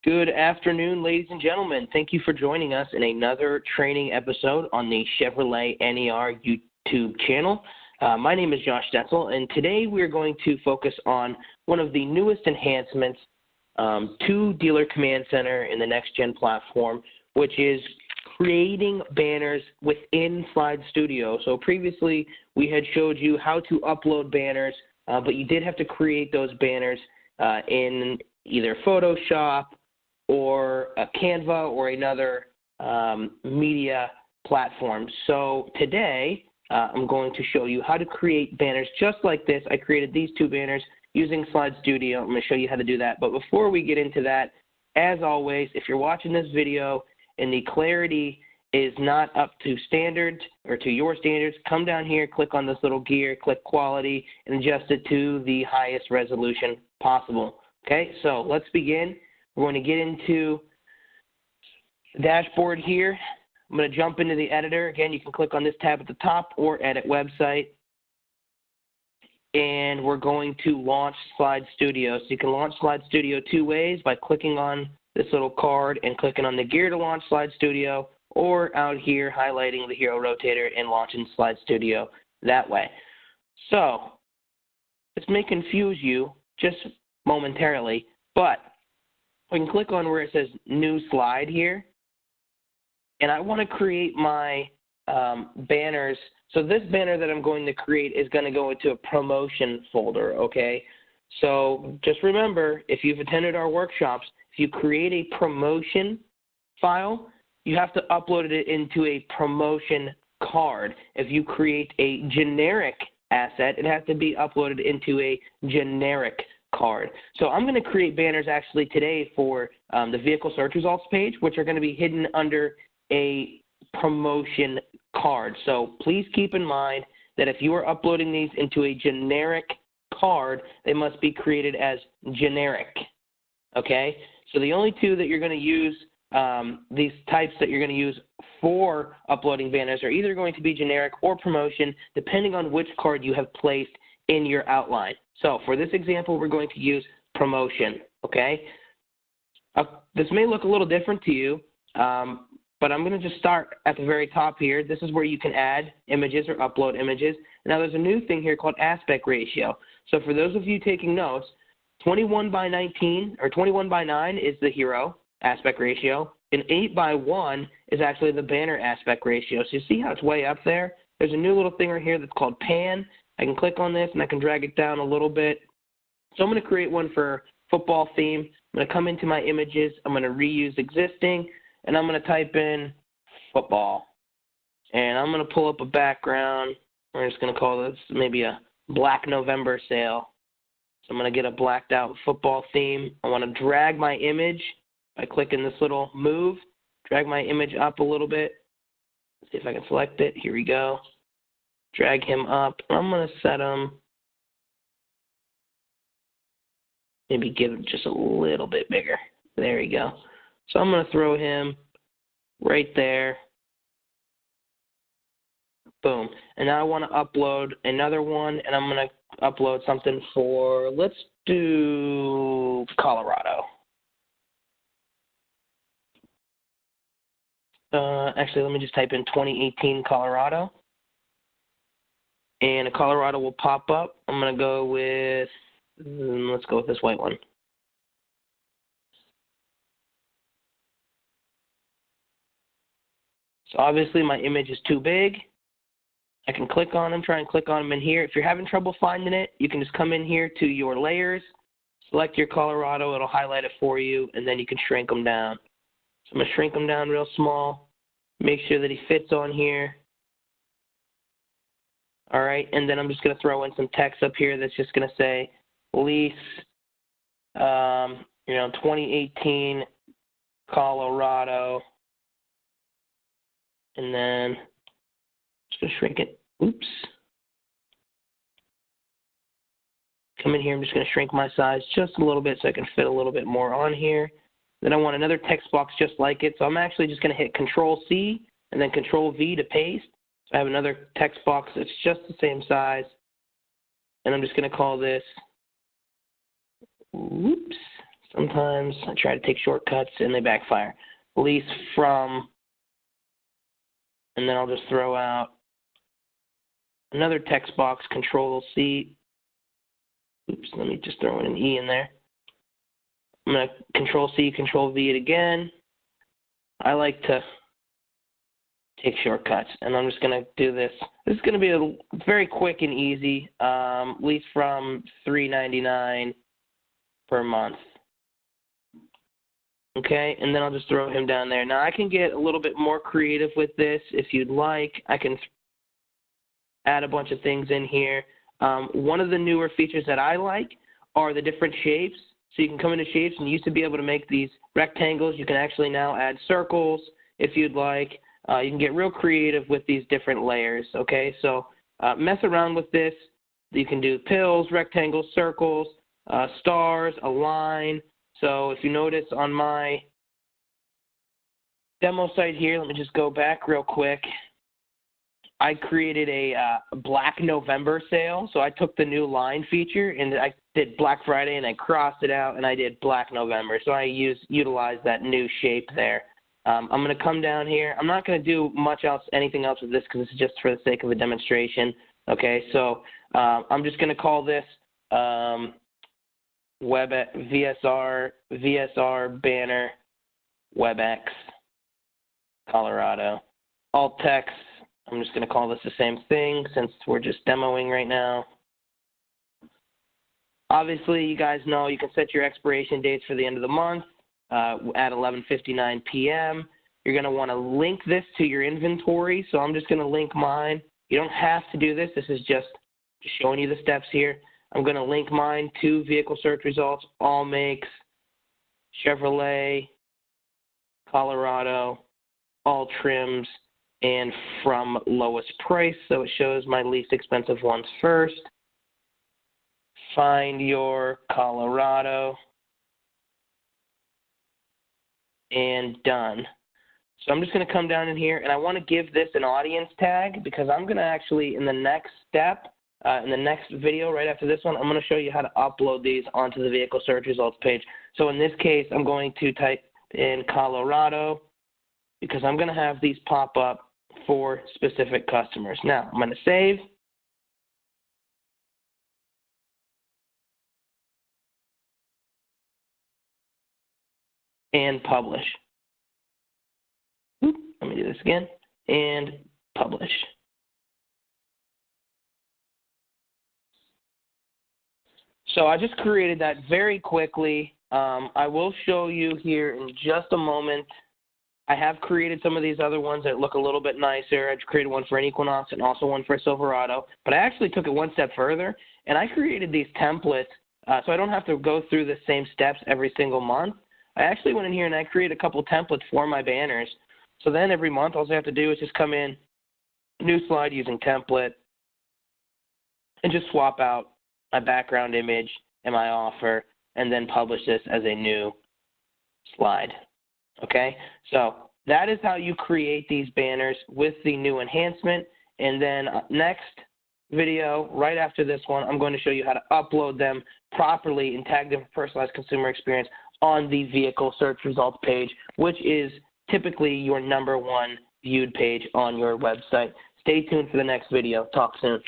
Good afternoon, ladies and gentlemen. Thank you for joining us in another training episode on the Chevrolet NER YouTube channel. My name is Josh Detzel, and today we're going to focus on one of the newest enhancements to Dealer Command Center in the next-gen platform, which is creating banners within Slide Studio. So previously, we had showed you how to upload banners, but you did have to create those banners in either Photoshop or a Canva or another media platform. So today, I'm going to show you how to create banners just like this. I created these two banners using Slide Studio. I'm going to show you how to do that. But before we get into that, as always, if you're watching this video and the clarity is not up to standards or to your standards, come down here, click on this little gear, click quality, and adjust it to the highest resolution possible. Okay, so let's begin. We're going to get into the dashboard here. I'm going to jump into the editor. Again, you can click on this tab at the top or edit website. And we're going to launch Slide Studio. So you can launch Slide Studio two ways, by clicking on this little card and clicking on the gear to launch Slide Studio, or out here highlighting the hero rotator and launching Slide Studio that way. So this may confuse you just momentarily, but I can click on where it says New Slide here, and I want to create my banners. So this banner that I'm going to create is going to go into a promotion folder, okay? So just remember, if you've attended our workshops, if you create a promotion file, you have to upload it into a promotion card. If you create a generic asset, it has to be uploaded into a generic card. So I'm going to create banners actually today for the vehicle search results page, which are going to be hidden under a promotion card. So please keep in mind that if you are uploading these into a generic card, they must be created as generic. Okay? So the only two that you're going to use, these types that you're going to use for uploading banners, are either going to be generic or promotion, depending on which card you have placed in your outline. So for this example, we're going to use promotion, okay? This may look a little different to you, but I'm going to just start at the very top here. This is where you can add images or upload images. Now there's a new thing here called aspect ratio. So for those of you taking notes, 21:19 or 21:9 is the hero aspect ratio, and 8:1 is actually the banner aspect ratio. So you see how it's way up there? There's a new little thing right here that's called pan. I can click on this and I can drag it down a little bit. So I'm going to create one for football theme. I'm going to come into my images. I'm going to reuse existing, and I'm going to type in football. And I'm going to pull up a background. We're just going to call this maybe a Black November sale. So I'm going to get a blacked out football theme. I want to drag my image by clicking this little move. Drag my image up a little bit. See if I can select it. Here we go. Drag him up. I'm going to set him, maybe give it just a little bit bigger. There we go. So I'm going to throw him right there. Boom. And now I want to upload another one, and I'm going to upload something for, let's do Colorado. Actually, let me just type in 2018 Colorado. And a Colorado will pop up. I'm going to go with, let's go with this white one. So obviously my image is too big. I can click on them, try and click on them in here. If you're having trouble finding it, you can just come in here to your layers, select your Colorado, it'll highlight it for you, and then you can shrink them down. So I'm going to shrink them down real small, make sure that he fits on here. All right, and then I'm just going to throw in some text up here that's just going to say lease, 2018 Colorado, and then just going to shrink it. Oops. Come in here, I'm just going to shrink my size just a little bit so I can fit a little bit more on here. Then I want another text box just like it, so I'm actually just going to hit Control-C and then Control-V to paste. So I have another text box that's just the same size, and I'm just going to call this, Sometimes I try to take shortcuts and they backfire. Lease from, and then I'll just throw out another text box, Control-C. Oops, let me just throw in an E in there. I'm going to Control-C, Control-V it again. I like to take shortcuts, and I'm just going to do this. This is going to be very quick and easy. Lease from $3.99 per month. Okay, and then I'll just throw him down there. Now, I can get a little bit more creative with this if you'd like. I can add a bunch of things in here. One of the newer features that I like are the different shapes. So you can come into shapes, and you used to be able to make these rectangles. You can actually now add circles if you'd like. You can get real creative with these different layers, okay? So mess around with this. You can do pills, rectangles, circles, stars, a line. So if you notice on my demo site here, let me just go back real quick. I created a Black November sale. So I took the new line feature and I did Black Friday and I crossed it out and I did Black November. So I utilized that new shape there. I'm going to come down here. I'm not going to do much else, anything else with this because this is just for the sake of a demonstration. Okay, so I'm just going to call this VSR banner WebEx Colorado. Alt text. I'm just going to call this the same thing since we're just demoing right now. Obviously, you guys know you can set your expiration dates for the end of the month at 11:59 p.m. You're going to want to link this to your inventory, so I'm just going to link mine. You don't have to do this. This is just showing you the steps here. I'm going to link mine to vehicle search results, all makes, Chevrolet, Colorado, all trims, and from lowest price, so it shows my least expensive ones first. Find your Colorado, and done. So I'm just going to come down in here, and I want to give this an audience tag because I'm going to actually, in the next step, in the next video right after this one, I'm going to show you how to upload these onto the vehicle search results page. So in this case, I'm going to type in Colorado because I'm going to have these pop up for specific customers. Now, I'm going to save. And publish. Let me do this again. And publish. So I just created that very quickly. I will show you here in just a moment. I have created some of these other ones that look a little bit nicer. I created one for an Equinox and also one for a Silverado. But I actually took it one step further, and I created these templates so I don't have to go through the same steps every single month. I actually went in here and I created a couple templates for my banners. So then every month, all I have to do is just come in, new slide using template, and just swap out my background image and my offer, and then publish this as a new slide. Okay, so that is how you create these banners with the new enhancement. And then next video, right after this one, I'm going to show you how to upload them properly and tag them for personalized consumer experience on the vehicle search results page, which is typically your #1 viewed page on your website. Stay tuned for the next video. Talk soon.